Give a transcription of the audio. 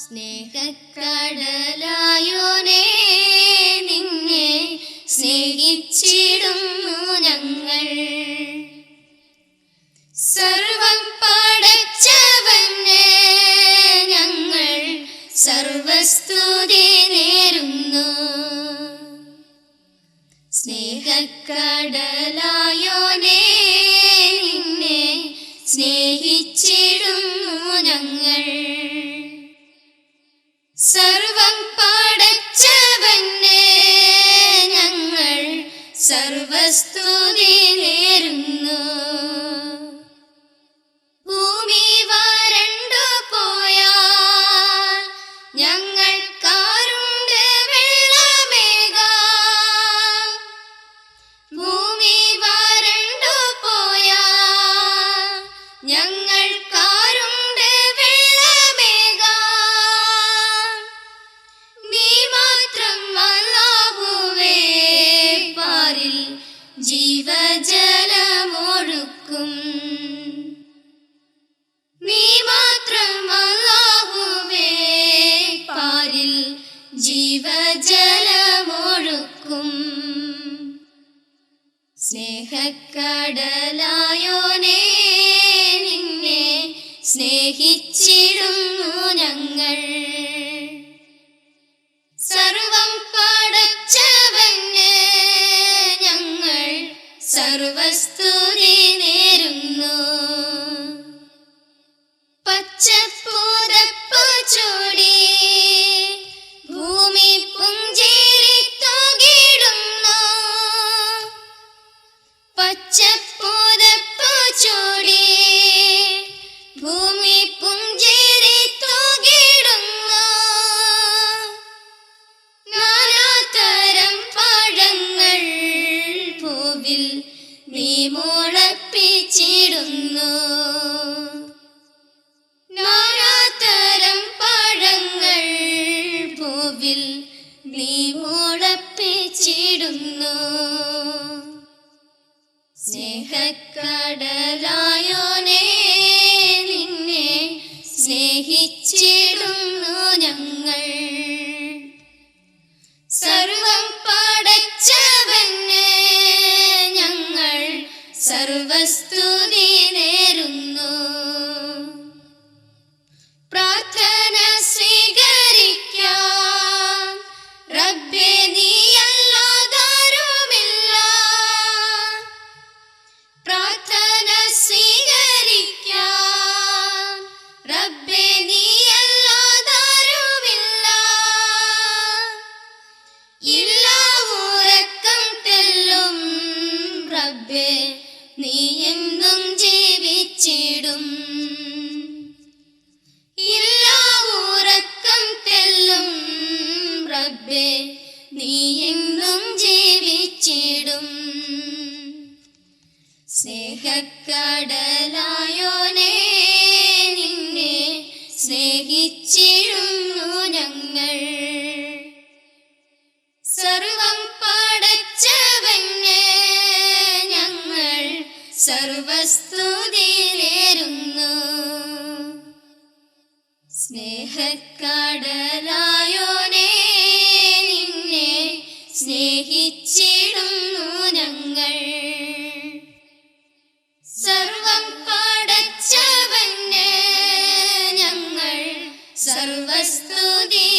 സ്നേഹക്കടലായോനേ, നിന്നെ സ്നേഹിച്ചിടുന്നു ഞങ്ങൾ. സർവം പടച്ചവന് ഞങ്ങൾ സർവസ്തുതി നേരുന്നു. സ്നേഹക്കടലായോനേ, നിന്നെ സ്നേഹിച്ചിടുന്നു ഞങ്ങൾ. സർവം പടച്ചവന് ഞങ്ങൾ സർവസ്തുതി നേരുന്നു. ഭൂമി വരണ്ടു പോയാൽ ഞങ്ങൾക്കാരുണ്ട് വെള്ളമേകാം. ഭൂമി വരണ്ടു പോയാൽ ഞങ്ങൾക്കാരുണ്ട് വെള്ളമേകാം. നീ മാത്രം അല്ലാഹുവേ പാരിൽ ജീവജലമൊഴുക്കും. നീ മാത്രം അല്ലാഹുവേ പാരിൽ ജീവജലമൊഴുക്കും. സ്നേഹക്കടലായോനേ, നിന്നെ സ്നേഹിച്ചിടുന്നു ഞങ്ങൾ. സർവം പടച്ചവന് ഞങ്ങൾ സർവസ്തുതി നേരുന്നു. പച്ചപ്പുതപ്പു ചൂടി ഭൂമി പുഞ്ചിരി തൂകിടുന്നു. പച്ചപ്പുതപ്പു ചൂടി ഭൂമി പുഞ്ചിരി തൂകിടുന്നു. നാനാതരം പഴങ്ങൾ പൂവിൽ നീ മുളപ്പിച്ചിടുന്നു. നാനാതരം പഴങ്ങൾ പൂവിൽ നീ മുളപ്പിച്ചിടുന്നു. സ്നേഹക്കടലായോനേ, നിന്നെ സ്നേഹിച്ചിടുന്നു ഞങ്ങൾ. സർവം പടച്ചവന് ഞങ്ങൾ സർവസ്തുതി നേരുന്നു. പ്രാർത്ഥന സ്വീകരിക്കാൻ റബ്ബേ നീയല്ലാതാരുമില്ല. പ്രാർത്ഥന സ്വീകരിക്കാൻ റബ്ബേ നീയല്ലാതാരുമില്ല. ഇല്ല ഉറക്കം തെല്ലും റബ്ബേ നീ എന്നും ജീവിച്ചിടും. ഇല്ല ഉറക്കം തെല്ലും റബ്ബേ നീ എന്നും ജീവിച്ചിടും. സ്നേഹക്കടലായോനേ, നിന്നെ സ്നേഹിച്ചിടുന്നു ഞങ്ങൾ. സർവം പടച്ചവന് ഞങ്ങൾ സർവസ്തുതി നേരുന്നു. സ്നേഹക്കടലായോനേ, നിന്നെ സ്നേഹിച്ചിടുന്നു ഞങ്ങൾ. സർവം പടച്ചവന് ഞങ്ങൾ സർവസ്തുതി